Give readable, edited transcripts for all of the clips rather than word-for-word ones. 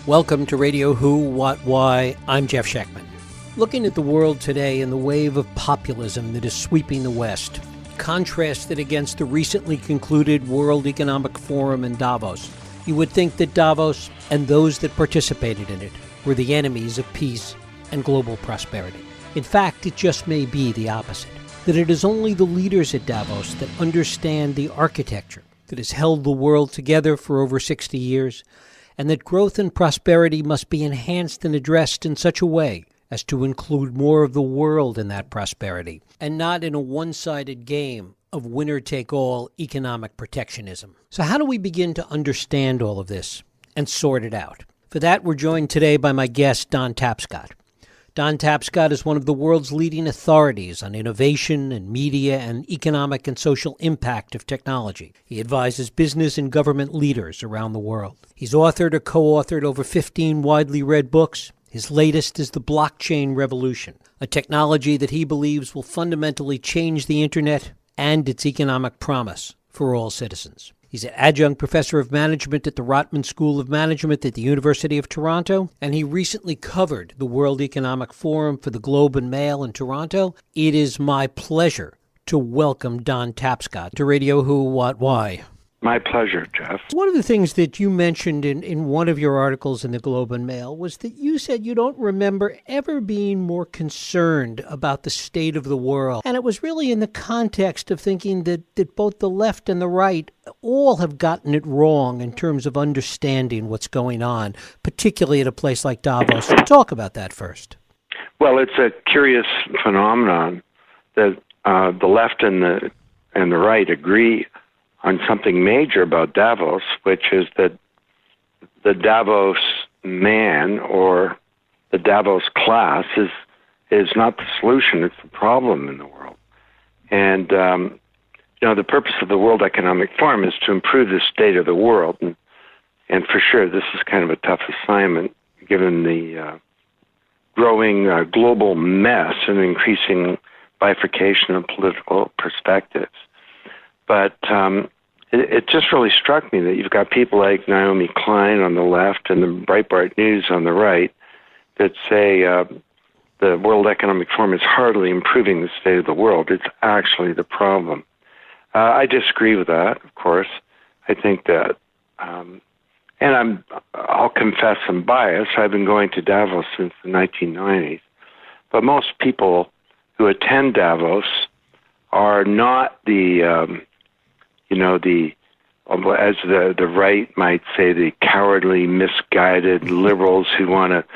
Welcome to Radio Who, What, Why. I'm Jeff Schechtman. Looking at the world today and the wave of populism that is sweeping the West, contrasted against the recently concluded World Economic Forum in Davos, you would think that Davos and those that participated in it were the enemies of peace and global prosperity. In fact, it just may be the opposite, that it is only the leaders at Davos that understand the architecture that has held the world together for over 60 years, and that growth and prosperity must be enhanced and addressed in such a way as to include more of the world in that prosperity, and not in a one-sided game of winner-take-all economic protectionism. So how do we begin to understand all of this and sort it out? For that, we're joined today by my guest, Don Tapscott. Don Tapscott is one of the world's leading authorities on innovation and media and economic and social impact of technology. He advises business and government leaders around the world. He's authored or co-authored over 15 widely read books. His latest is The Blockchain Revolution, a technology that he believes will fundamentally change the internet and its economic promise for all citizens. He's an adjunct professor of management at the Rotman School of Management at the University of Toronto, and he recently covered the World Economic Forum for the Globe and Mail in Toronto. It is my pleasure to welcome Don Tapscott to Radio Who, What, Why. My pleasure, Jeff. One of the things that you mentioned in one of your articles in the Globe and Mail was that you said you don't remember ever being more concerned about the state of the world. And it was really in the context of thinking that both the left and the right all have gotten it wrong in terms of understanding what's going on, particularly at a place like Davos. Talk about that first. Well, it's a curious phenomenon that the left and the right agree on something major about Davos, which is that the Davos man or the Davos class is not the solution, it's the problem in the world. And, the purpose of the World Economic Forum is to improve the state of the world. And for sure, this is kind of a tough assignment given the growing global mess and increasing bifurcation of political perspectives. But it just really struck me that you've got people like Naomi Klein on the left and the Breitbart News on the right that say the World Economic Forum is hardly improving the state of the world. It's actually the problem. I disagree with that, of course. I think that, and I'll confess I'm biased. I've been going to Davos since the 1990s. But most people who attend Davos are not as the right might say, the cowardly, misguided liberals who want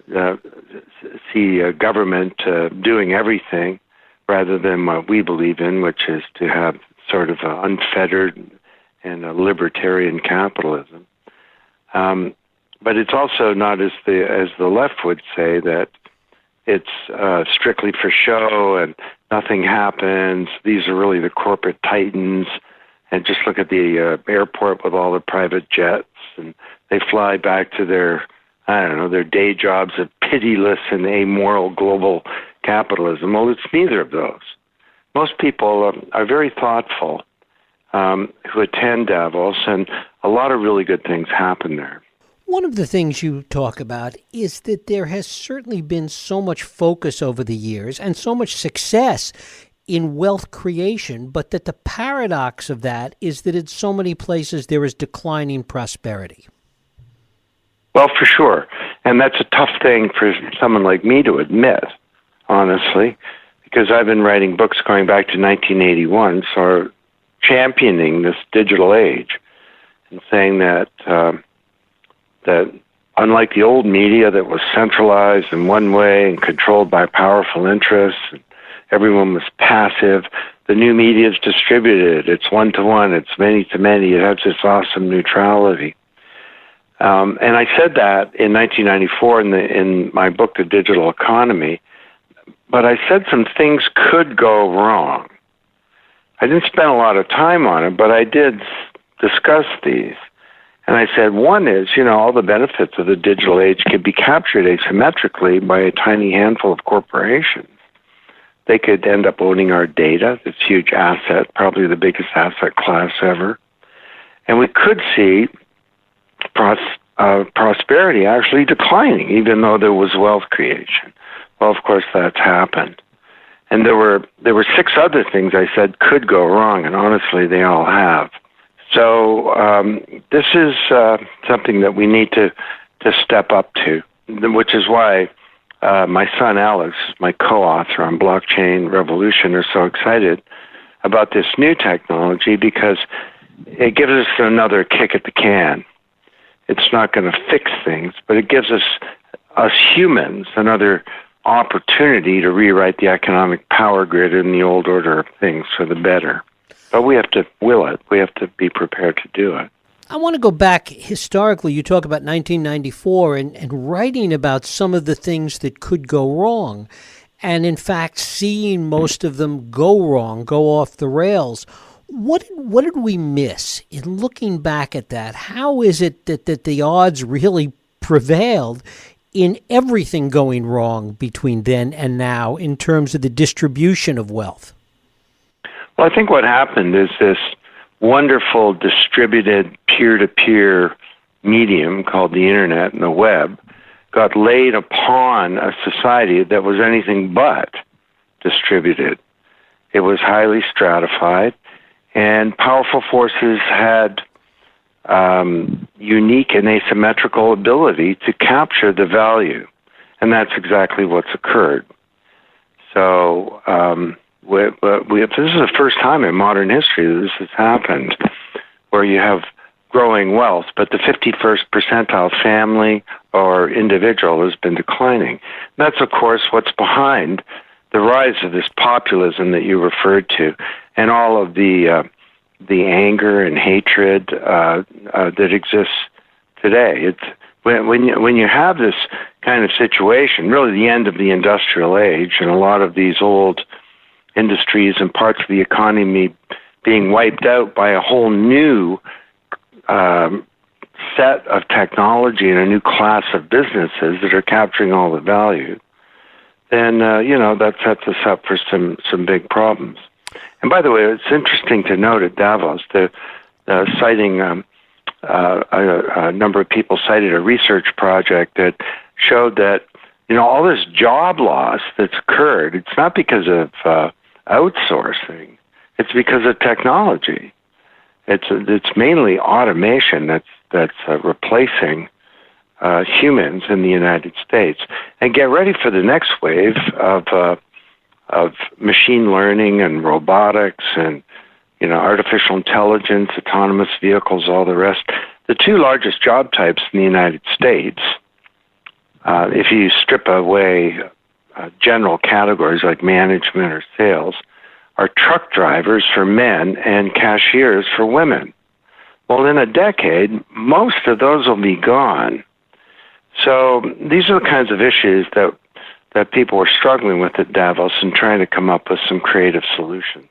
to see a government doing everything rather than what we believe in, which is to have sort of unfettered and a libertarian capitalism. But it's also not as the left would say, that it's strictly for show and nothing happens. These are really the corporate titans. And just look at the airport with all the private jets, and they fly back to their day jobs of pitiless and amoral global capitalism. Well, it's neither of those. Most people are very thoughtful who attend Davos, and a lot of really good things happen there. One of the things you talk about is that there has certainly been so much focus over the years and so much success in wealth creation, but that the paradox of that is that in so many places there is declining prosperity. Well, for sure. And that's a tough thing for someone like me to admit, honestly, because I've been writing books going back to 1981, so championing this digital age and saying that unlike the old media that was centralized in one way and controlled by powerful interests, and everyone was passive, the new media is distributed. It's one-to-one. It's many-to-many. It has this awesome neutrality. And I said that in 1994 in my book, The Digital Economy, but I said some things could go wrong. I didn't spend a lot of time on it, but I did discuss these. And I said, one is, all the benefits of the digital age could be captured asymmetrically by a tiny handful of corporations. They could end up owning our data, this huge asset, probably the biggest asset class ever. And we could see prosperity actually declining, even though there was wealth creation. Well, of course, that's happened. And there were 6 other things I said could go wrong, and honestly, they all have. So this is something that we need to step up to, which is why my son Alex, my co-author on Blockchain Revolution, are so excited about this new technology because it gives us another kick at the can. It's not going to fix things, but it gives us humans another opportunity to rewrite the economic power grid in the old order of things for the better. But we have to will it. We have to be prepared to do it. I want to go back historically. You talk about 1994 and writing about some of the things that could go wrong. And in fact, seeing most of them go wrong, go off the rails. What did we miss in looking back at that? How is it that the odds really prevailed in everything going wrong between then and now in terms of the distribution of wealth? Well, I think what happened is this wonderful distributed peer-to-peer medium called the internet and the web got laid upon a society that was anything but distributed. It was highly stratified, and powerful forces had unique and asymmetrical ability to capture the value, and that's exactly what's occurred. So this is the first time in modern history that this has happened, where you have growing wealth, but the 51st percentile family or individual has been declining. That's, of course, what's behind the rise of this populism that you referred to, and all of the anger and hatred that exists today. It's when you have this kind of situation, really the end of the industrial age, and a lot of these old industries and parts of the economy being wiped out by a whole new set of technology and a new class of businesses that are capturing all the value, then that sets us up for some big problems. And by the way, it's interesting to note at Davos, citing a number of people cited a research project that showed that all this job loss that's occurred, it's not because of outsourcing, it's because of technology. It's mainly automation that's replacing humans in the United States. And get ready for the next wave of machine learning and robotics and artificial intelligence, autonomous vehicles, all the rest. The 2 largest job types in the United States, if you strip away general categories like management or sales, are truck drivers for men and cashiers for women. Well, in a decade, most of those will be gone. So these are the kinds of issues that people were struggling with at Davos and trying to come up with some creative solutions.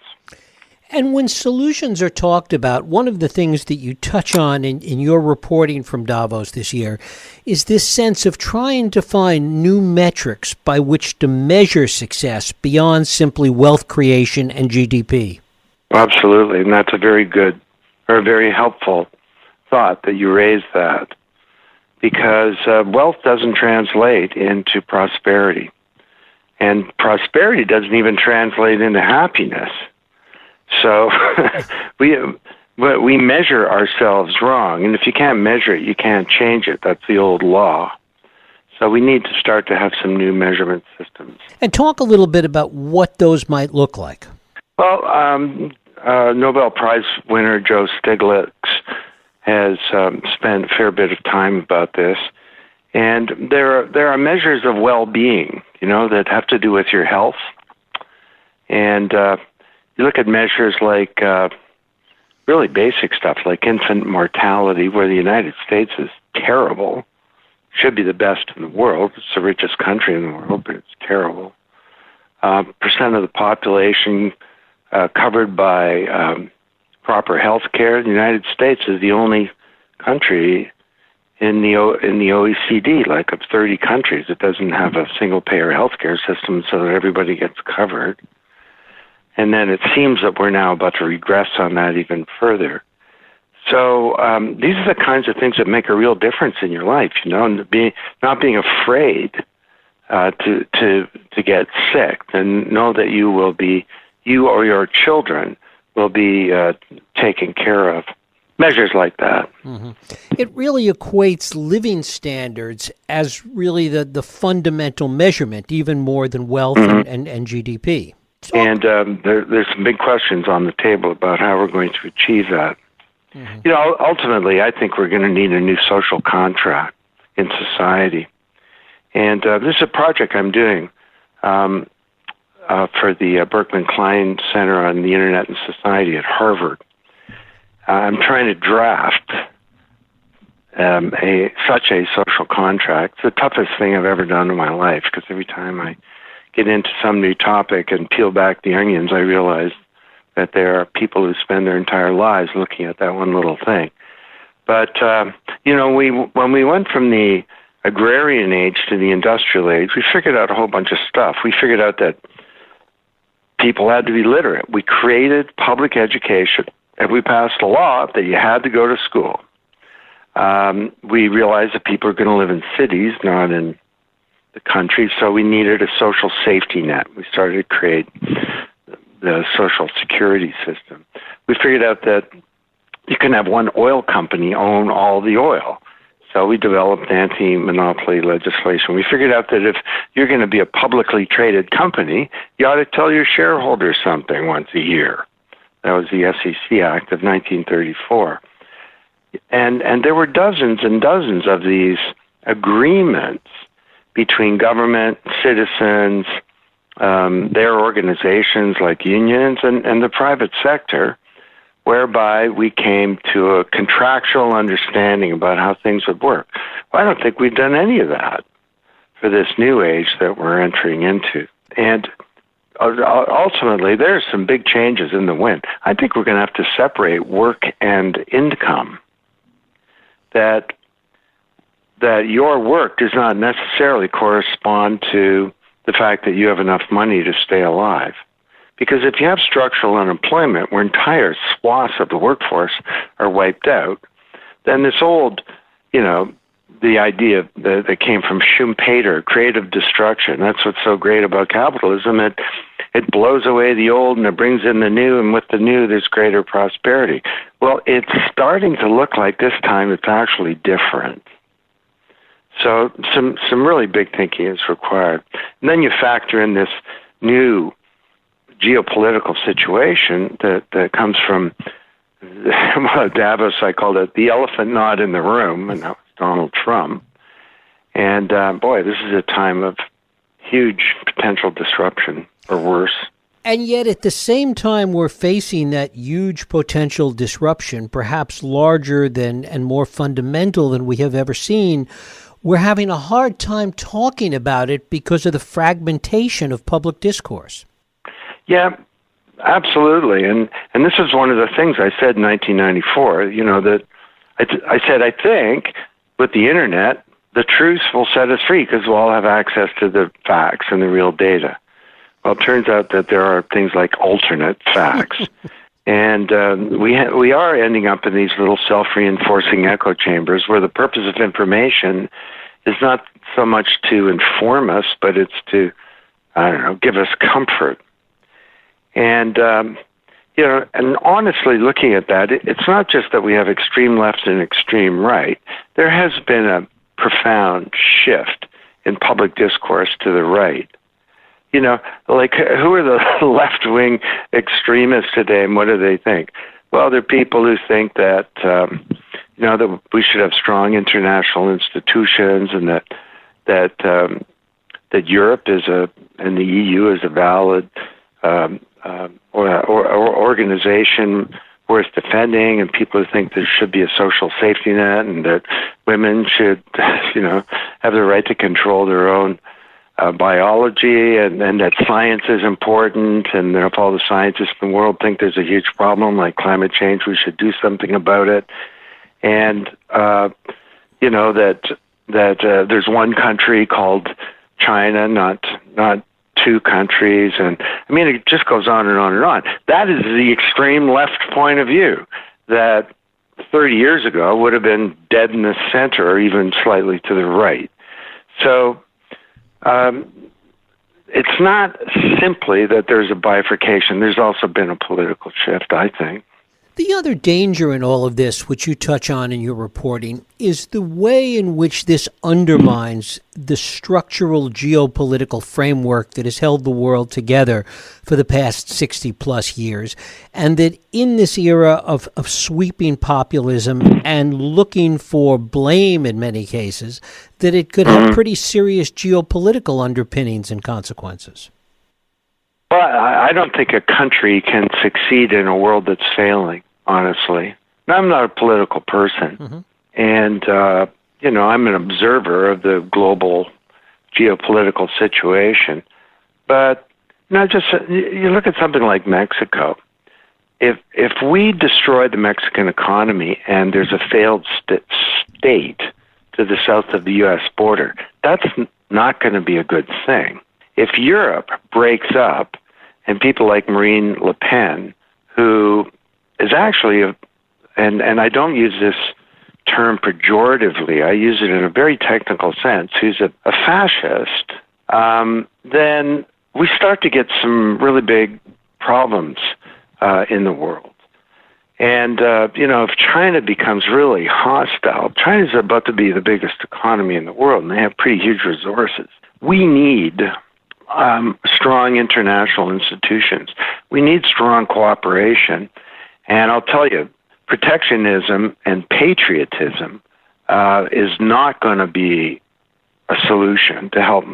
And when solutions are talked about, one of the things that you touch on in your reporting from Davos this year is this sense of trying to find new metrics by which to measure success beyond simply wealth creation and GDP. Absolutely, and that's a very good or a very helpful thought that you raised that, because wealth doesn't translate into prosperity, and prosperity doesn't even translate into happiness. So we measure ourselves wrong, and if you can't measure it, you can't change it. That's the old law. So we need to start to have some new measurement systems. And talk a little bit about what those might look like. Well, Nobel Prize winner Joe Stiglitz has spent a fair bit of time about this, and there are measures of well-being, that have to do with your health, and you look at measures like really basic stuff like infant mortality, where the United States is terrible. Should be the best in the world. It's the richest country in the world, but it's terrible. Percent of the population covered by proper health care. The United States is the only country in the OECD, like of 30 countries, that doesn't have a single-payer health care system so that everybody gets covered. And then it seems that we're now about to regress on that even further. So these are the kinds of things that make a real difference in your life, and not being afraid to get sick, and know that you or your children will be taken care of. Measures like that. Mm-hmm. It really equates living standards as really the fundamental measurement, even more than wealth and GDP. And there's some big questions on the table about how we're going to achieve that. Mm-hmm. Ultimately, I think we're going to need a new social contract in society. And this is a project I'm doing for the Berkman Klein Center on the Internet and Society at Harvard. I'm trying to draft such a social contract. It's the toughest thing I've ever done in my life, because every time I get into some new topic and peel back the onions, I realize that there are people who spend their entire lives looking at that one little thing. But, when we went from the agrarian age to the industrial age, we figured out a whole bunch of stuff. We figured out that people had to be literate. We created public education, and we passed a law that you had to go to school. We realized that people are going to live in cities, not in the country, so we needed a social safety net. We started to create the social security system. We figured out that you can have one oil company own all the oil. So we developed anti-monopoly legislation. We figured out that if you're going to be a publicly traded company, you ought to tell your shareholders something once a year. That was the SEC Act of 1934. And there were dozens and dozens of these agreements between government, citizens, their organizations like unions, and the private sector, whereby we came to a contractual understanding about how things would work. Well, I don't think we've done any of that for this new age that we're entering into. And ultimately, there are some big changes in the wind. I think we're going to have to separate work and income. That your work does not necessarily correspond to the fact that you have enough money to stay alive. Because if you have structural unemployment where entire swaths of the workforce are wiped out, then this old, the idea that came from Schumpeter, creative destruction, that's what's so great about capitalism. It blows away the old and it brings in the new, and with the new there's greater prosperity. Well, it's starting to look like this time it's actually different. So some really big thinking is required. And then you factor in this new geopolitical situation that comes from Davos. I called it the elephant not in the room, and that was Donald Trump. And boy, this is a time of huge potential disruption, or worse. And yet at the same time we're facing that huge potential disruption, perhaps larger than and more fundamental than we have ever seen, we're having a hard time talking about it because of the fragmentation of public discourse. Yeah, absolutely. And this is one of the things I said in 1994, that I said, I think with the Internet, the truth will set us free because we'll all have access to the facts and the real data. Well, it turns out that there are things like alternate facts. And we are ending up in these little self-reinforcing echo chambers where the purpose of information is not so much to inform us, but it's to, give us comfort. And, and honestly, looking at that, it's not just that we have extreme left and extreme right. There has been a profound shift in public discourse to the right. Who are the left-wing extremists today, and what do they think? Well, they're people who think that, that we should have strong international institutions, and that Europe and the EU is a valid organization worth defending, and people who think there should be a social safety net, and that women should, have the right to control their own biology, and that science is important, and if all the scientists in the world think there's a huge problem like climate change, we should do something about it. And that there's one country called China, not two countries, and it just goes on and on and on. That is the extreme left point of view, that 30 years ago would have been dead in the center or even slightly to the right. So it's not simply that there's a bifurcation. There's also been a political shift, I think. The other danger in all of this, which you touch on in your reporting, is the way in which this undermines the structural geopolitical framework that has held the world together for the past 60 plus years. And that in this era of sweeping populism and looking for blame in many cases, that it could have pretty serious geopolitical underpinnings and consequences. Well, I don't think a country can succeed in a world that's failing, honestly. I'm not a political person, and, I'm an observer of the global geopolitical situation. But, you look at something like Mexico. If we destroy the Mexican economy and there's a failed state to the south of the U.S. border, that's not going to be a good thing. If Europe breaks up and people like Marine Le Pen, who is actually, and I don't use this term pejoratively, I use it in a very technical sense, who's a fascist, then we start to get some really big problems in the world. And, if China becomes really hostile, China's about to be the biggest economy in the world, and they have pretty huge resources. We need strong international institutions. We need strong cooperation. And I'll tell you, protectionism and patriotism is not going to be a solution to help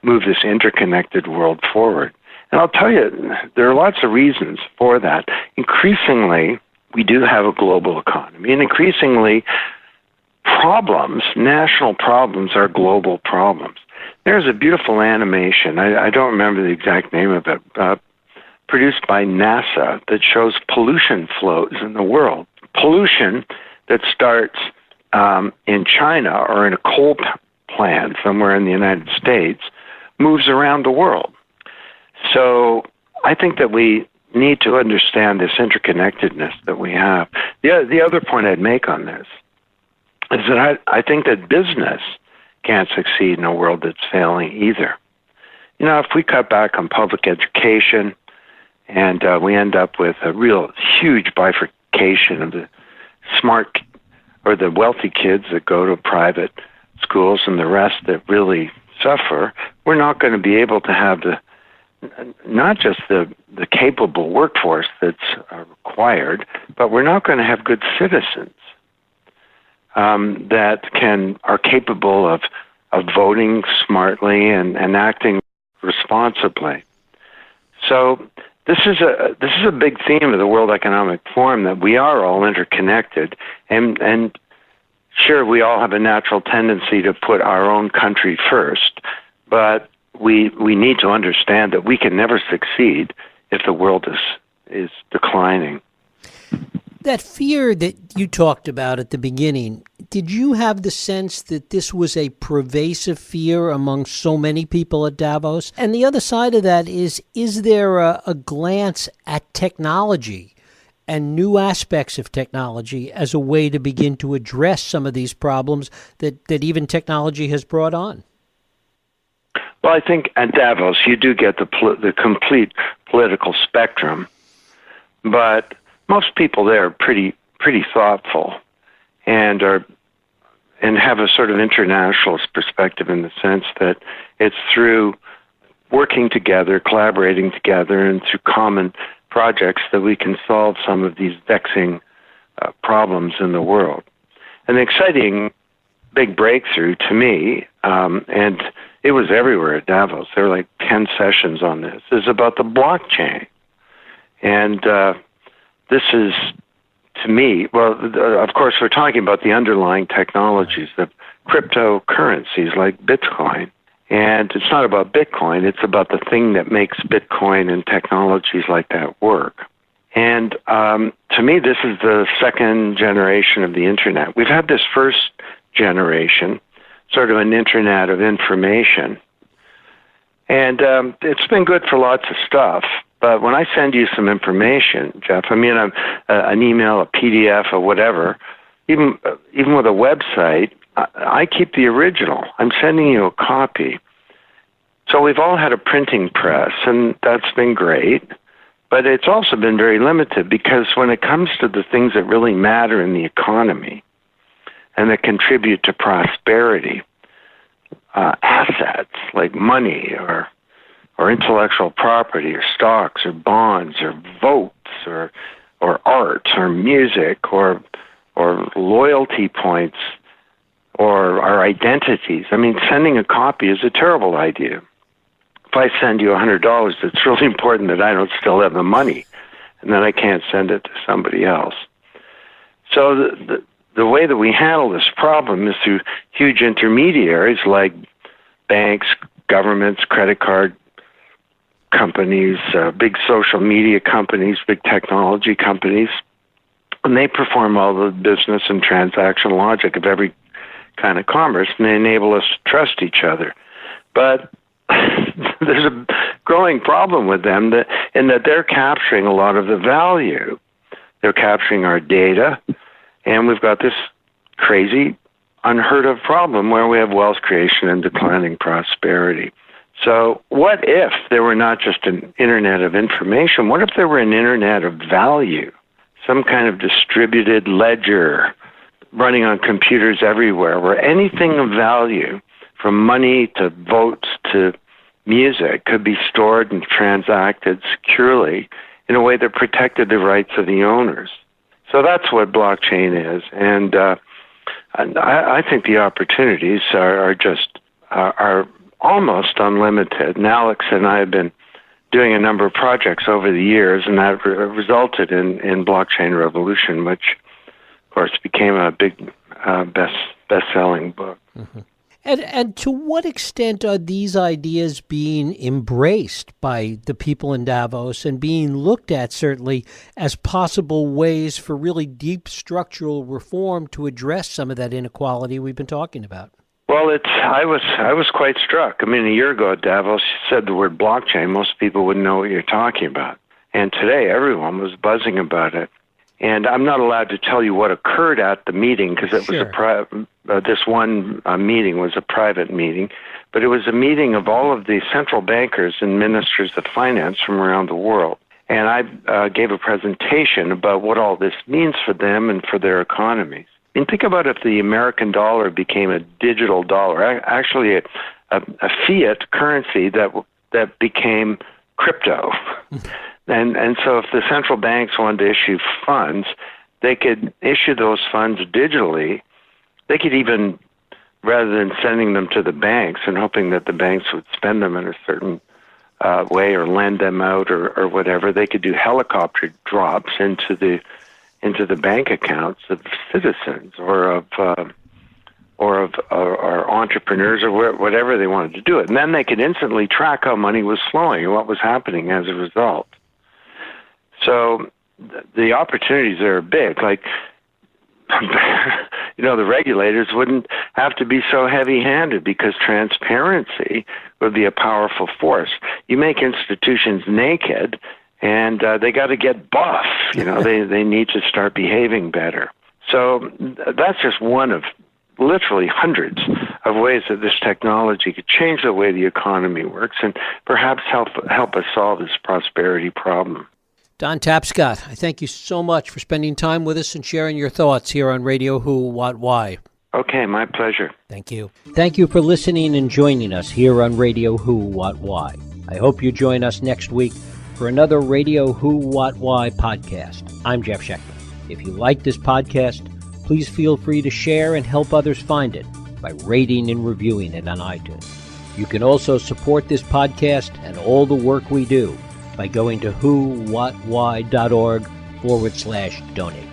move this interconnected world forward. And I'll tell you, there are lots of reasons for that. Increasingly, we do have a global economy, and increasingly, national problems are global problems. There's a beautiful animation, I don't remember the exact name of it, produced by NASA that shows pollution flows in the world. Pollution that starts in China or in a coal plant somewhere in the United States moves around the world. So I think that we need to understand this interconnectedness that we have. The other point I'd make on this is that I think that business can't succeed in a world that's failing either. If we cut back on public education and we end up with a real huge bifurcation of the smart or the wealthy kids that go to private schools and the rest that really suffer, we're not going to be able to have not just the capable workforce that's required, but we're not going to have good citizens that are capable of voting smartly and acting responsibly. So this is a big theme of the World Economic Forum, that we are all interconnected, and sure, we all have a natural tendency to put our own country first, but we need to understand that we can never succeed if the world is declining. That fear that you talked about at the beginning, did you have the sense that this was a pervasive fear among so many people at Davos? And the other side of that is there a glance at technology and new aspects of technology as a way to begin to address some of these problems that even technology has brought on? Well, I think at Davos you do get the complete political spectrum, but most people there are pretty thoughtful and have a sort of internationalist perspective, in the sense that it's through working together, collaborating together, and through common projects that we can solve some of these vexing problems in the world. An exciting big breakthrough to me, and it was everywhere at Davos, there were like 10 sessions on this, is about the blockchain. And this is, to me, well, of course, we're talking about the underlying technologies, the cryptocurrencies like Bitcoin. And it's not about Bitcoin, it's about the thing that makes Bitcoin and technologies like that work. And to me, this is the second generation of the Internet. We've had this first generation, sort of an Internet of information. And it's been good for lots of stuff, But when I send you some information, Jeff, I mean, an email, a PDF, or whatever, even with a website, I keep the original. I'm sending you a copy. So we've all had a printing press, and that's been great. But it's also been very limited because when it comes to the things that really matter in the economy and that contribute to prosperity, assets like money or intellectual property or stocks or bonds or votes or art or music or loyalty points or our identities. I mean, sending a copy is a terrible idea. If I send you $100, it's really important that I don't still have the money and that I can't send it to somebody else. So the way that we handle this problem is through huge intermediaries like banks, governments, credit card companies, big social media companies, big technology companies, and they perform all the business and transaction logic of every kind of commerce, and they enable us to trust each other. But there's a growing problem with them in that they're capturing a lot of the value. They're capturing our data, and we've got this crazy, unheard of problem where we have wealth creation and declining prosperity. So what if there were not just an internet of information? What if there were an internet of value, some kind of distributed ledger running on computers everywhere, where anything of value, from money to votes to music, could be stored and transacted securely in a way that protected the rights of the owners? So that's what blockchain is, and I think the opportunities are almost unlimited. And Alex and I have been doing a number of projects over the years, and that resulted in Blockchain Revolution, which, of course, became a big best-selling book. Mm-hmm. And to what extent are these ideas being embraced by the people in Davos and being looked at, certainly, as possible ways for really deep structural reform to address some of that inequality we've been talking about? Well, I was quite struck. I mean, a year ago at Davos, you said the word blockchain. Most people wouldn't know what you're talking about. And today, everyone was buzzing about it. And I'm not allowed to tell you what occurred at the meeting because it was this one meeting was a private meeting, but it was a meeting of all of the central bankers and ministers of finance from around the world. And I gave a presentation about what all this means for them and for their economies. I mean, think about if the American dollar became a digital dollar, actually a fiat currency that became crypto. And so if the central banks wanted to issue funds, they could issue those funds digitally. They could even, rather than sending them to the banks and hoping that the banks would spend them in a certain way or lend them out or whatever, they could do helicopter drops into the bank accounts of citizens or of entrepreneurs or whatever they wanted to do it. And then they could instantly track how money was flowing and what was happening as a result. So the opportunities there are big. Like, the regulators wouldn't have to be so heavy-handed because transparency would be a powerful force. You make institutions naked, and they got to get buff. They need to start behaving better. So that's just one of literally hundreds of ways that this technology could change the way the economy works and perhaps help us solve this prosperity problem. Don Tapscott, I thank you so much for spending time with us and sharing your thoughts here on Radio Who, What, Why. Okay, my pleasure. Thank you. Thank you for listening and joining us here on Radio Who, What, Why. I hope you join us next week for another Radio Who, What, Why podcast. I'm Jeff Sheckman. If you like this podcast, please feel free to share and help others find it by rating and reviewing it on iTunes. You can also support this podcast and all the work we do by going to whowhatwhy.org/donate.